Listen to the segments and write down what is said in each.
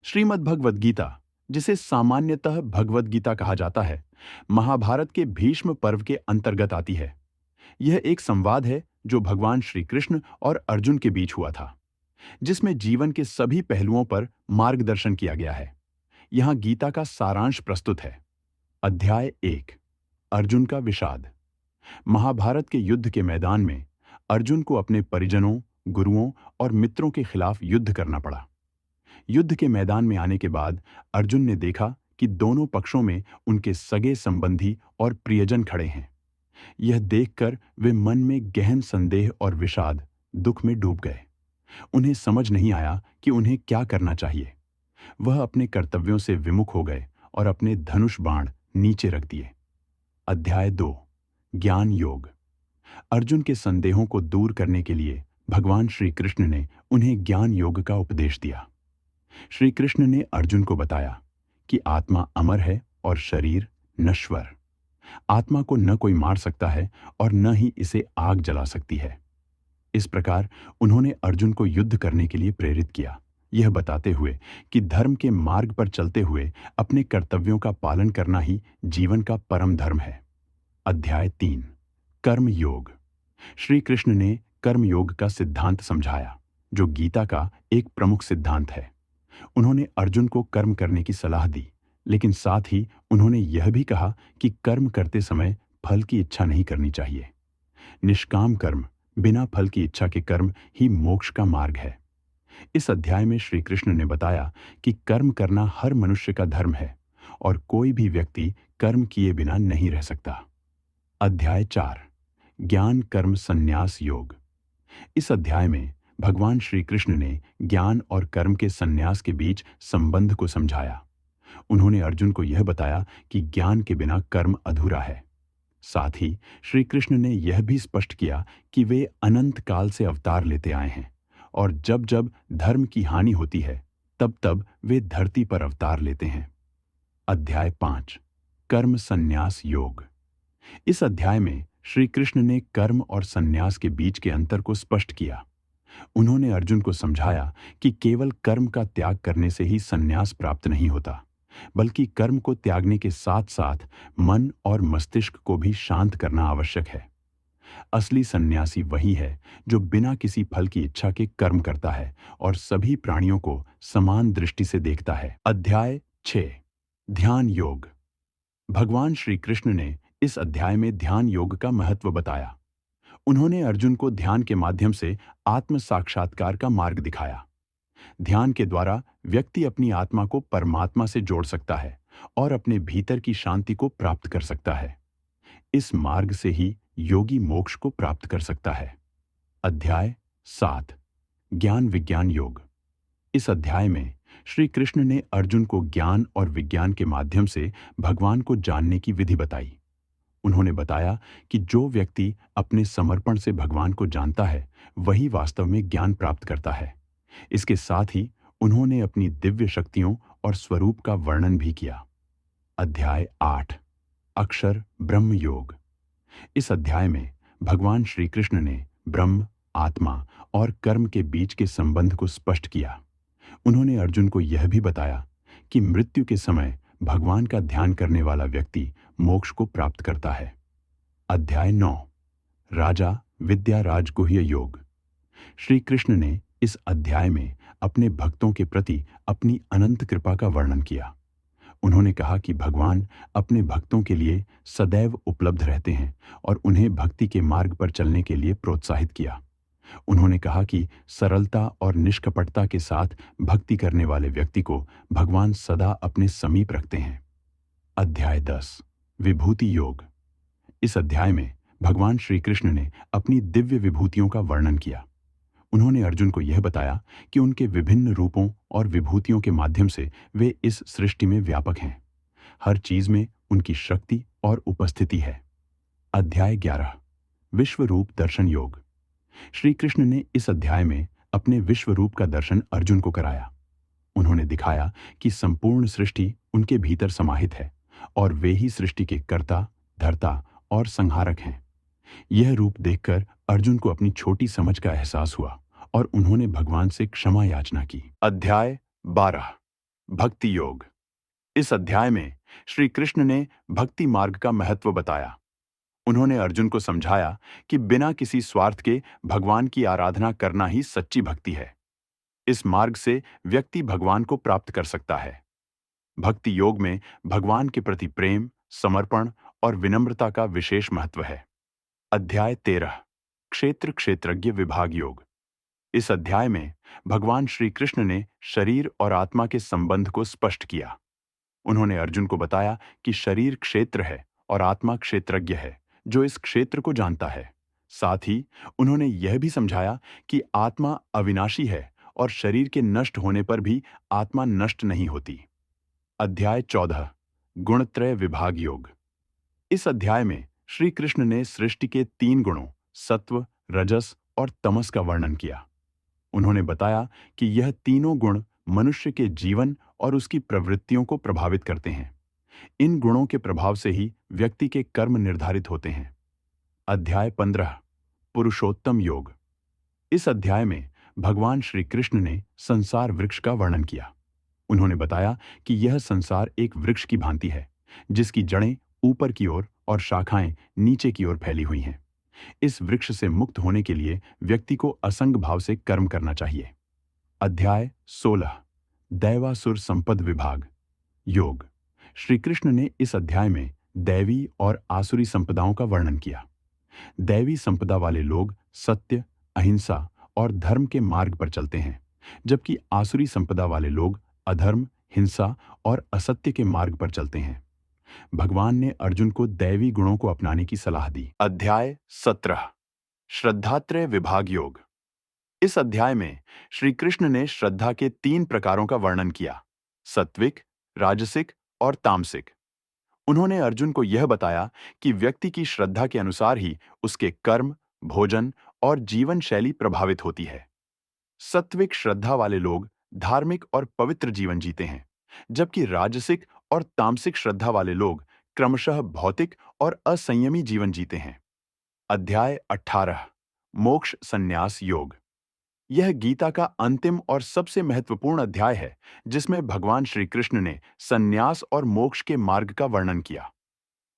श्रीमद् भगवद गीता, जिसे सामान्यतः भगवद गीता कहा जाता है, महाभारत के भीष्म पर्व के अंतर्गत आती है। यह एक संवाद है जो भगवान श्री कृष्ण और अर्जुन के बीच हुआ था, जिसमें जीवन के सभी पहलुओं पर मार्गदर्शन किया गया है। यहाँ गीता का सारांश प्रस्तुत है। अध्याय 1। अर्जुन का विषाद। महाभारत के युद्ध के मैदान में अर्जुन को अपने परिजनों, गुरुओं और मित्रों के खिलाफ युद्ध करना पड़ा। युद्ध के मैदान में आने के बाद अर्जुन ने देखा कि दोनों पक्षों में उनके सगे संबंधी और प्रियजन खड़े हैं। यह देखकर वे मन में गहन संदेह और विषाद, दुख में डूब गए। उन्हें समझ नहीं आया कि उन्हें क्या करना चाहिए। वह अपने कर्तव्यों से विमुख हो गए और अपने धनुष बाण नीचे रख दिए। अध्याय 2। ज्ञान योग। अर्जुन के संदेहों को दूर करने के लिए भगवान श्री कृष्ण ने उन्हें ज्ञान योग का उपदेश दिया। श्री कृष्ण ने अर्जुन को बताया कि आत्मा अमर है और शरीर नश्वर। आत्मा को न कोई मार सकता है और न ही इसे आग जला सकती है। इस प्रकार उन्होंने अर्जुन को युद्ध करने के लिए प्रेरित किया, यह बताते हुए कि धर्म के मार्ग पर चलते हुए अपने कर्तव्यों का पालन करना ही जीवन का परम धर्म है। अध्याय 3। कर्म योग। श्री कृष्ण ने कर्म योग का सिद्धांत समझाया, जो गीता का एक प्रमुख सिद्धांत है। उन्होंने अर्जुन को कर्म करने की सलाह दी, लेकिन साथ ही उन्होंने यह भी कहा कि कर्म करते समय फल की इच्छा नहीं करनी चाहिए। निष्काम कर्म, बिना फल की इच्छा के कर्म ही मोक्ष का मार्ग है। इस अध्याय में श्री कृष्ण ने बताया कि कर्म करना हर मनुष्य का धर्म है और कोई भी व्यक्ति कर्म किए बिना नहीं रह सकता। अध्याय 4। ज्ञान कर्म संन्यास योग। इस अध्याय में भगवान श्री कृष्ण ने ज्ञान और कर्म के संन्यास के बीच संबंध को समझाया। उन्होंने अर्जुन को यह बताया कि ज्ञान के बिना कर्म अधूरा है। साथ ही श्री कृष्ण ने यह भी स्पष्ट किया कि वे अनंत काल से अवतार लेते आए हैं और जब जब धर्म की हानि होती है, तब तब वे धरती पर अवतार लेते हैं। अध्याय 5। कर्म संन्यास योग। इस अध्याय में श्री कृष्ण ने कर्म और संन्यास के बीच के अंतर को स्पष्ट किया। उन्होंने अर्जुन को समझाया कि केवल कर्म का त्याग करने से ही संन्यास प्राप्त नहीं होता, बल्कि कर्म को त्यागने के साथ साथ मन और मस्तिष्क को भी शांत करना आवश्यक है। असली सन्यासी वही है जो बिना किसी फल की इच्छा के कर्म करता है और सभी प्राणियों को समान दृष्टि से देखता है। अध्याय 6। ध्यान योग। भगवान श्री कृष्ण ने इस अध्याय में ध्यान योग का महत्व बताया। उन्होंने अर्जुन को ध्यान के माध्यम से आत्म साक्षात्कार का मार्ग दिखाया। ध्यान के द्वारा व्यक्ति अपनी आत्मा को परमात्मा से जोड़ सकता है और अपने भीतर की शांति को प्राप्त कर सकता है। इस मार्ग से ही योगी मोक्ष को प्राप्त कर सकता है। अध्याय 7। ज्ञान विज्ञान योग। इस अध्याय में श्री कृष्ण ने अर्जुन को ज्ञान और विज्ञान के माध्यम से भगवान को जानने की विधि बताई। उन्होंने बताया कि जो व्यक्ति अपने समर्पण से भगवान को जानता है, वही वास्तव में ज्ञान प्राप्त करता है। इसके साथ ही उन्होंने अपनी दिव्य शक्तियों और स्वरूप का वर्णन भी किया। अध्याय 8। अक्षर ब्रह्म योग। इस अध्याय में भगवान श्री कृष्ण ने ब्रह्म, आत्मा और कर्म के बीच के संबंध को स्पष्ट किया। उन्होंने अर्जुन को यह भी बताया कि मृत्यु के समय भगवान का ध्यान करने वाला व्यक्ति मोक्ष को प्राप्त करता है। अध्याय 9। राजा विद्या राजगुह्य योग। श्री कृष्ण ने इस अध्याय में अपने भक्तों के प्रति अपनी अनंत कृपा का वर्णन किया। उन्होंने कहा कि भगवान अपने भक्तों के लिए सदैव उपलब्ध रहते हैं और उन्हें भक्ति के मार्ग पर चलने के लिए प्रोत्साहित किया। उन्होंने कहा कि सरलता और निष्कपटता के साथ भक्ति करने वाले व्यक्ति को भगवान सदा अपने समीप रखते हैं। अध्याय 10। विभूति योग। इस अध्याय में भगवान श्री कृष्ण ने अपनी दिव्य विभूतियों का वर्णन किया। उन्होंने अर्जुन को यह बताया कि उनके विभिन्न रूपों और विभूतियों के माध्यम से वे इस सृष्टि में व्यापक हैं। हर चीज में उनकी शक्ति और उपस्थिति है। अध्याय 11। विश्व रूप दर्शन योग। श्री कृष्ण ने इस अध्याय में अपने विश्व रूप का दर्शन अर्जुन को कराया। उन्होंने दिखाया कि संपूर्ण सृष्टि उनके भीतर समाहित है और वे ही सृष्टि के कर्ता, धर्ता और संहारक हैं। यह रूप देखकर अर्जुन को अपनी छोटी समझ का एहसास हुआ और उन्होंने भगवान से क्षमा याचना की। अध्याय 12। भक्ति योग। इस अध्याय में श्री कृष्ण ने भक्ति मार्ग का महत्व बताया। उन्होंने अर्जुन को समझाया कि बिना किसी स्वार्थ के भगवान की आराधना करना ही सच्ची भक्ति है। इस मार्ग से व्यक्ति भगवान को प्राप्त कर सकता है। भक्ति योग में भगवान के प्रति प्रेम, समर्पण और विनम्रता का विशेष महत्व है। अध्याय 13 क्षेत्र क्षेत्रज्ञ विभाग योग। इस अध्याय में भगवान श्री कृष्ण ने शरीर और आत्मा के संबंध को स्पष्ट किया। उन्होंने अर्जुन को बताया कि शरीर क्षेत्र है और आत्मा क्षेत्रज्ञ है, जो इस क्षेत्र को जानता है। साथ ही उन्होंने यह भी समझाया कि आत्मा अविनाशी है और शरीर के नष्ट होने पर भी आत्मा नष्ट नहीं होती। अध्याय 14 गुणत्रय विभाग योग। इस अध्याय में श्री कृष्ण ने सृष्टि के 3 गुणों सत्व, रजस और तमस का वर्णन किया। उन्होंने बताया कि यह तीनों गुण मनुष्य के जीवन और उसकी प्रवृत्तियों को प्रभावित करते हैं। इन गुणों के प्रभाव से ही व्यक्ति के कर्म निर्धारित होते हैं। अध्याय 15 पुरुषोत्तम योग। इस अध्याय में भगवान श्री कृष्ण ने संसार वृक्ष का वर्णन किया। उन्होंने बताया कि यह संसार एक वृक्ष की भांति है, जिसकी जड़ें ऊपर की ओर और शाखाएं नीचे की ओर फैली हुई हैं। इस वृक्ष से मुक्त होने के लिए व्यक्ति को असंग भाव से कर्म करना चाहिए। अध्याय 16 दैवासुर संपद विभाग योग। श्री कृष्ण ने इस अध्याय में दैवी और आसुरी संपदाओं का वर्णन किया। दैवी संपदा वाले लोग सत्य, अहिंसा और धर्म के मार्ग पर चलते हैं, जबकि आसुरी संपदा वाले लोग अधर्म, हिंसा और असत्य के मार्ग पर चलते हैं। भगवान ने अर्जुन को दैवी गुणों को अपनाने की सलाह दी। अध्याय 17 श्रद्धात्रय विभाग योग। इस अध्याय में श्री कृष्ण ने श्रद्धा के 3 प्रकारों का वर्णन किया, सात्विक, राजसिक और तामसिक। उन्होंने अर्जुन को यह बताया कि व्यक्ति की श्रद्धा के अनुसार ही उसके कर्म, भोजन और जीवन शैली प्रभावित होती है। सात्विक श्रद्धा वाले लोग धार्मिक और पवित्र जीवन जीते हैं, जबकि राजसिक और तामसिक श्रद्धा वाले लोग क्रमशः भौतिक और असंयमी जीवन जीते हैं। अध्याय 18 मोक्ष संन्यास योग। यह गीता का अंतिम और सबसे महत्वपूर्ण अध्याय है, जिसमें भगवान श्री कृष्ण ने संन्यास और मोक्ष के मार्ग का वर्णन किया।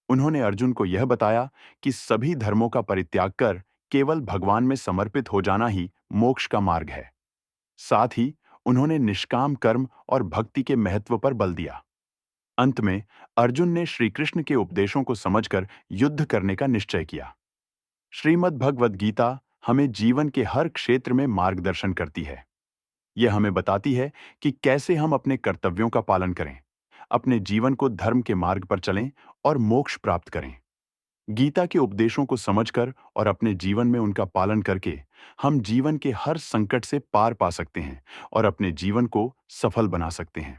उन्होंने अर्जुन को यह बताया कि सभी धर्मों का परित्याग कर केवल भगवान में समर्पित हो जाना ही मोक्ष का मार्ग है। साथ ही उन्होंने निष्काम कर्म और भक्ति के महत्व पर बल दिया। अंत में अर्जुन ने श्री कृष्ण के उपदेशों को समझकर युद्ध करने का निश्चय किया। श्रीमद् भगवद गीता हमें जीवन के हर क्षेत्र में मार्गदर्शन करती है। यह हमें बताती है कि कैसे हम अपने कर्तव्यों का पालन करें, अपने जीवन को धर्म के मार्ग पर चलें और मोक्ष प्राप्त करें। गीता के उपदेशों को समझकर और अपने जीवन में उनका पालन करके हम जीवन के हर संकट से पार पा सकते हैं और अपने जीवन को सफल बना सकते हैं।